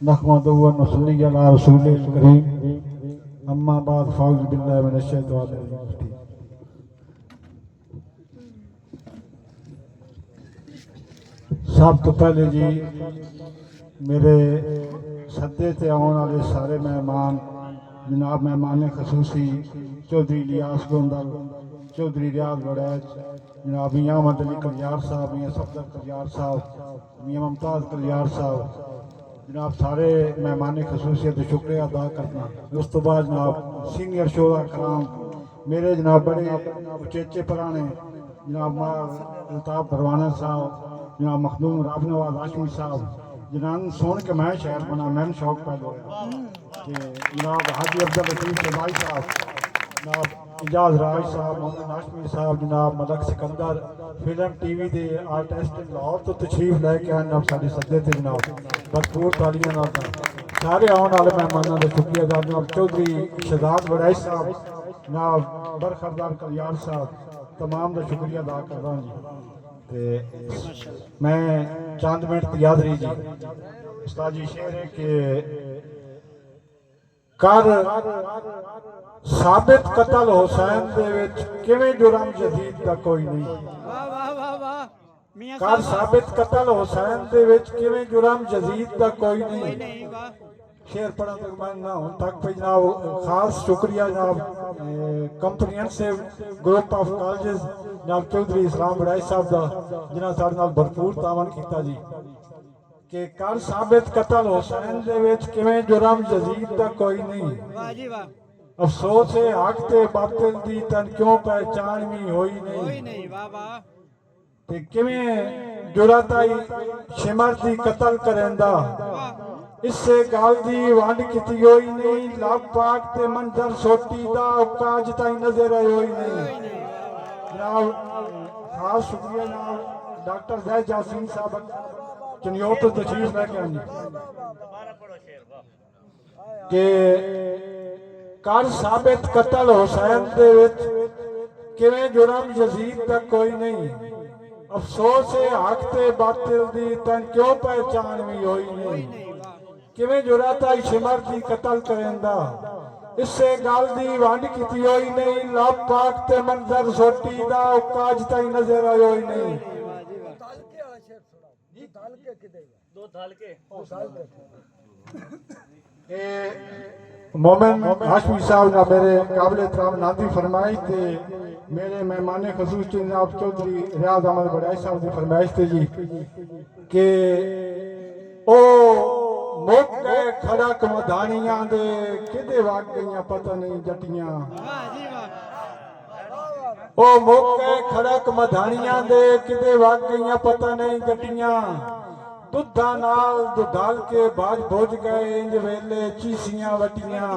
नहमदुहु व नसल्ली अला रसूलिल करीम अम्मा बाद फ़ाउज़ु बिल्लाहि मिनश शैतानिर रजीम। सब तो पहले जी मेरे सदे ते आने वाले सारे मेहमान जनाब मेहमान खसूसी चौधरी इलियास गोंदल, चौधरी रियाज वड़ैच, जनाब मियाँ अहमद अली कलियार साहब, मियाँ सफदर कलियार साहब, मियाँ मुमताज़ कलियार साहब, जनाब सारे मेहमान खसूसियत शुक्रिया अदा करना। उस तो बाद जनाब सीनियर शोरा कराम मेरे जनाब बड़े उचेचे पुराने जनाब अल्ताफ परवाना साहब, जनाब मखदूम राब नवाज हाशमी साहब, जिन्होंने सुन के मैं शहर बना, मैंने शौक पैदा होया कि जनाब हाजी अब्दुल लतीफ़ सबाई साहब, जनाब इजाज राज साहब, मोहम्मद हाशमी साहब, जनाब मलक सिकंदर फिल्म टीवी के आर्टिस्ट लाहौर तो तशरीफ लैके आए जनाब साढ़े सदे थे जनाब भरपूर तालियां नाल सारे आने वाले मेहमानों का शुक्रिया अदा। जनाब चौधरी शहजाद वड़ैच साहब, जनाब बरखरदार कलियार साहब तमाम का शुक्रिया अदा कर रहा जी। तो मैं चंद मिनट की याद रही जी उस्ताद जी शेर है कि कर साबित कतल हुसैन दे विच किवें जुर्म जदीद दा कोई नहीं। कर साबित कतल हुसैन दे विच किवें जुर्म जदीद दा कोई नहीं। शेर पढ़ा तक मैं ना हूं तक पे जनाब खास शुक्रिया जनाब कंप्रीहेंसिव ग्रुप ऑफ कॉलेजेस जनाब चौधरी इस्लाम वड़ैच साहब दा जिन्हां साडे नाल भरपूर तावन कीता जी कि कर साबित कतल हुसैन दे विच किवें जुर्म जदीद दा कोई नहीं। अफसोस है हक ते बातिल दी तन क्यों पहचान भी होई नहीं। ते किवें जुरत आई शिमर दी कतल करेंदा इससे गल दी वंड कीती होई नहीं। लब पाक ते मंजर सोटी दा औकाज ताई नजर आई होई नहीं। जनाब खास शुक्रिया जनाब डॉक्टर जैद जासिम साहब चनियोट तो तशरीफ लेके आए कि कर साबित कतल हुसैन दे विच किवें जुर्म यजीद दा कोई नहीं। अफसोस है हक ते बातिल दी तन क्यों पहचान भी होई नहीं। किवें जुरत आई शिमर दी कतल करेंदा इससे गल दी वंड कीती होई नहीं। लब पाक ते मंजर सोटी दा औकाज ताई नजर आई होई नहीं। मोमिन हाशमी साहब ना मेरे काबिल एहतराम नादी फरमाइश थे मेरे मेहमान खसूस जनाब चौधरी रियाज अहमद वड़ैच साहब की फरमाइश थे जी कि ओ मुक गए खड़क मधानियां दे किदे वग गईयां पता नहीं जटियां। ओ मुक गए खड़क मधानियां दे किदे वग गईयां पता नहीं जटियां। दुधा नाल दुधाल के बाज भुज गए इंज वेले चीसियां वटियां।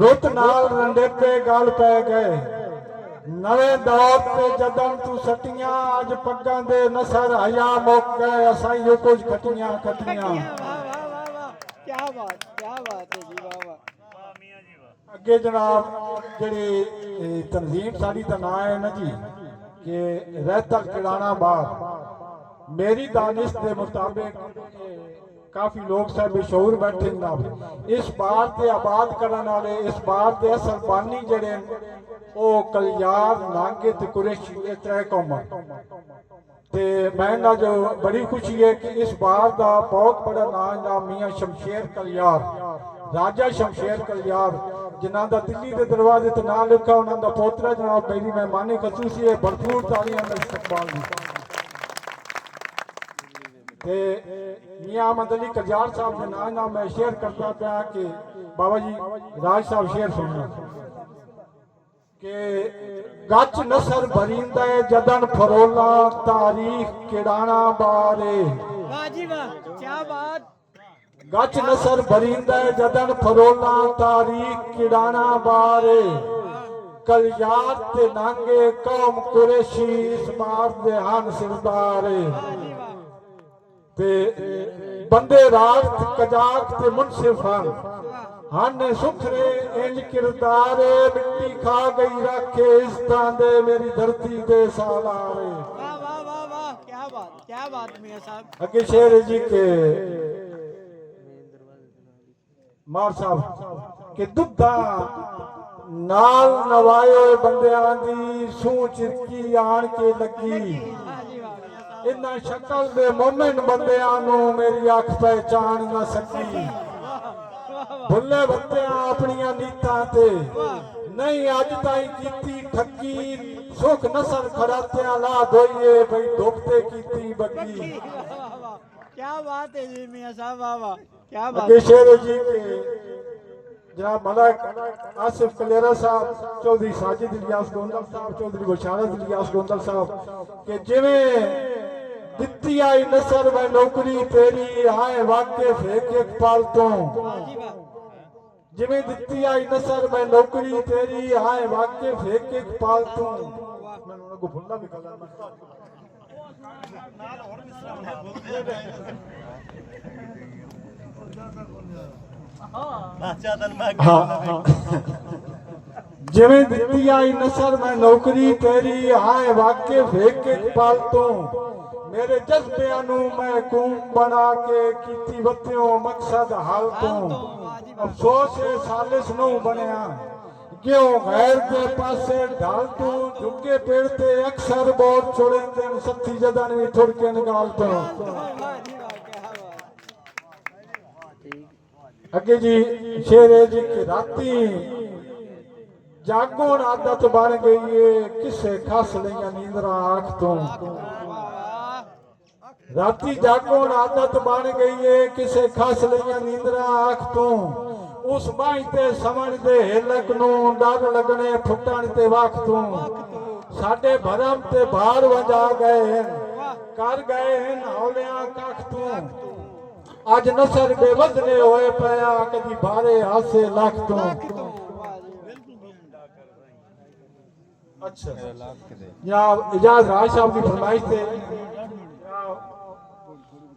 रुत नाल रंडे पे गल पै गए नवे दौर पे जदन तू सटियां। अज पग्गां दे नसर हया मुक गए असां जो कुछ खटियां खटियां। क्या बात है जी वाह। अगे जनाब जी तंजीम साड़ी का नाम है ना जी कि रहता किड़ाना बार मेरी दानिश के मुताबिक काफी लोग सब मशहूर बैठे जनाब इस बार के आबाद करने वाले इस बार के असल बानी जड़े वो कलियार नांगे ते कुरैशी ये त्रै कौमां ते मैं ना जो बड़ी खुशी है कि इस बार का बहुत बड़ा नाम जनाब मियाँ शमशेर कलियार राजा शमशेर कलियार जिन्हों का दिल्ली के दरवाजे ते नाम लिखा उन्होंने पोतरा जनाब मेरी मेहमानी खसूसी है भरपूर तालियां का इस्तकबाल दी। मियाँ अहमद अली कलियार साहब के नाम मैं शेयर करता पाया कि बाबा जी राज साहब शेयर सुनना कि गच नसर भरींदा जदन फरोला तारीख किड़ाना बारे। क्या बात। गच नसर भरींदा जदन फरोला तारीख किड़ाना बारे। कलियार ते नांगे कौम कुरैशी इस बार दे हन सिरदारे। ते बंदे राग कजाक ते मुनसिफ हन सुथरे इंज किरदार मिट्टी खा गई रखे इस दे मेरी धरती दे सालारे। क्या बात मियां साहब। अगे शेर जी के ਮਾਰ ਸਾਹਿਬ ਕਿ ਦੁੱਧਾਂ ਨਾਲ ਨਵਾਏ ਹੋਏ ਬੰਦਿਆਂ ਦੀ ਸੂਹ ਚਿਰਕੀ ਆਣ ਕੇ ਲੱਗੀ। ਇਨ੍ਹਾਂ ਸ਼ਕਲ ਦੇ ਮੋਮਨ ਬੰਦਿਆਂ ਨੂੰ ਮੇਰੀ ਅੱਖ ਪਹਿਚਾਣ ਨਾ ਸਕੀ। ਭੁੱਲੇ ਬੰਦਿਆਂ ਆਪਣੀਆਂ ਨੀਤਾਂ ਤੇ ਨਹੀਂ ਅੱਜ ਤਾਈਂ ਕੀਤੀ ਠੱਗੀ। ਸੁਖ ਨਸਰ ਖੜਾਤਿਆਂ ਲਾ ਦੋਈਏ ਬਈ ਧੁੱਪ ਤੇ ਕੀਤੀ ਬੱਗੀ। क्या बात है जी मियां साहब, वाह वाह क्या बात। अगे शेर जी के जनाब मलक आसिफ कलेरा साहब, चौधरी साजिद इलियास गोंदल साहब, चौधरी बशारत इलियास गोंदल साहब के जिवें दित्ती आई नसर में नौकरी तेरी आए वाके फेंक एक पालतों। जिवें दित्ती आई नसर में नौकरी तेरी आए वाके फेंक एक पालतों। मैं उन्हें को भुल्ला भी कला जिवें दित्ती आई नसर में नौकरी तेरी आए वाके फेंक के पालतों। मेरे जज्बिਆਂ ਨੂੰ मैं कूम बना के कीती वत्तियों मकसद हालतों। अफसोस है सालिस नूं बनया क्यों गैर के पासे ढाल तू झुके पेड़ ते अक्सर बोर छोड़े दिन सत्ती जदा ने ठुड़ के निकाल तो। अगे जी शेर है जी की राती जागोन आदत बन गई है किसे खास लिया नींदरा आँख तो। राती जागोन आदत बन गई है किसे खास लिया नींदरा आँख तो। उस बाई ते समण दे हिलक नूं डर लगने फुटण ते वख तूं। साडे भरम ते भार वजा गए हैं कर गए हैं हौलियां कख तूं। अज नसर बेवजने होए पिया कदी भारे हासे लख तूं। अच्छा जनाब इजाज राज साहब की फरमाइश थे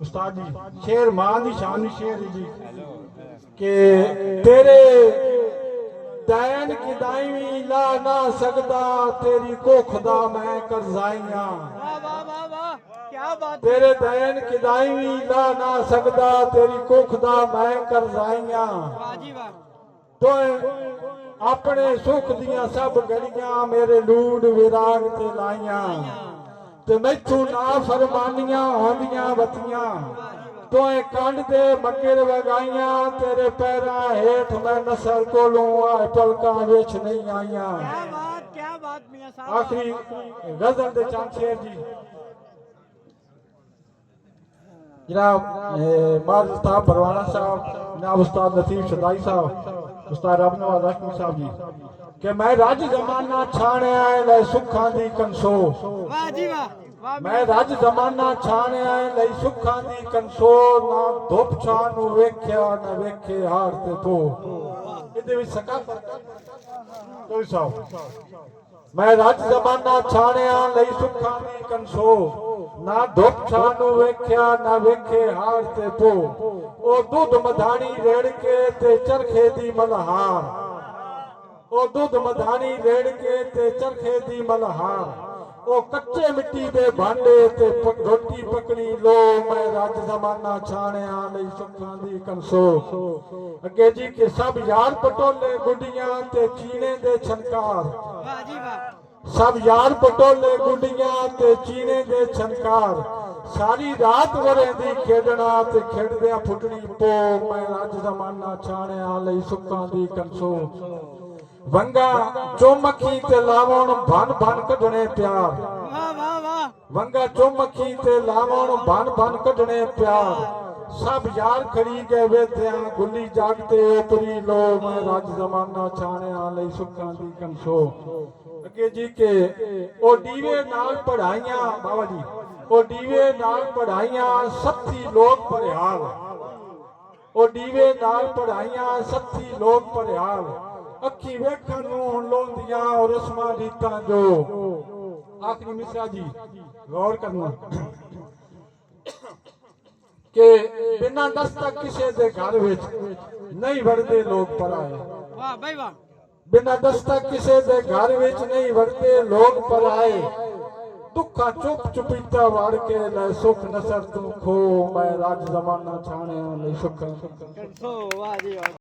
उस्ताद जी शेर मां दी शान शेर जी के तेरे दैन की दाईवी ला ना सकदा तेरी कोख दा मैं करजाइया। तेरे दैन की दाईवी ला ना सकदा तेरी कोख दा मैं करजाइया। तो अपने सुख दियां सब गलियां मेरे लूड विराग ते लाइया। ते मैथू ना फरमानियां होंदियां बतियां तो कंड दे मगर वगाइया। तेरे पैरा हेठ मैं नसर कोलों आए पलका विच नहीं आईया। क्या बात मियां साहब। आखिरी गजल दे चंद शेर जी जनाब मार उस्ताद परवाना साहब, जनाब उस्ताद लतीफ शदाई साहब, उस्ताद अबनवाज रश्मी साहब जी कि मैं राज जमाना छाणिया ले सुखां दी कंसो। वाह जी वाह। मैं रज जमाना छाणिया लई सुखां दी कंसो। ना धुप छां नूं वेख्या ना वेखे हार ते तो। इहदे विच सकाफत कोई साहब मैं रज जमाना छाणिया लई सुखां दी कंसो। ना धुप छां नूं वेख्या ना वेखे हार ते तो। ओ दूध मधानी रेड़ के ते चरखे दी मलहार। ओ दूध मधानी रेड़ के ते चरखे दी मलहार। ओ कच्चे मिट्टी दे भांडे ते रोटी पकड़ी लो। मैं राज जमाना छाणिया लई सुखां दी कंसो। अगे जी के सब यार पटोले गुडियां ते चीने दे छनकार। सब यार पटोले गुडियां ते चीने दे छनकार। सारी रात वरे दी खेडना ते खेडदियां फुटनी पो। मैं राज जमाना छाणिया लई सुखां दी कंसो। वंगा चौमखी ते लावण भन भन कढणे प्यार। वंगा चौमखी ते लावण भन भन कढणे प्यार। सब यार खड़ी गए वेद्या गुल्ली जागते ओपरी लो। मैं राज जमाना छाणिया लई सुखां दी कंसो। अगे जी के ओ दीवे नाल पढ़ाइयां बाबा जी ओ दीवे नाल पढ़ाइयां सत्ती लोग परिहाल। ओ दीवे नाल पढ़ाइयां सत्ती लोग परिहाल। अखी वेखण नूं लोंदियां और रस्मां रीतां जो। आखिरी मिसरा जी गौर करना के बिना दस्तक किसे दे घर विच नहीं वड़दे लोग पराए। वाह भाई वाह। बिना दस्तक किसे दे घर विच नहीं वड़दे लोग पराए। दुखा चुप चुपीता वड़ के ले सुख नसर तू खो। मैं राज जमाना छाणिया लई सुख। वाह जी वाह।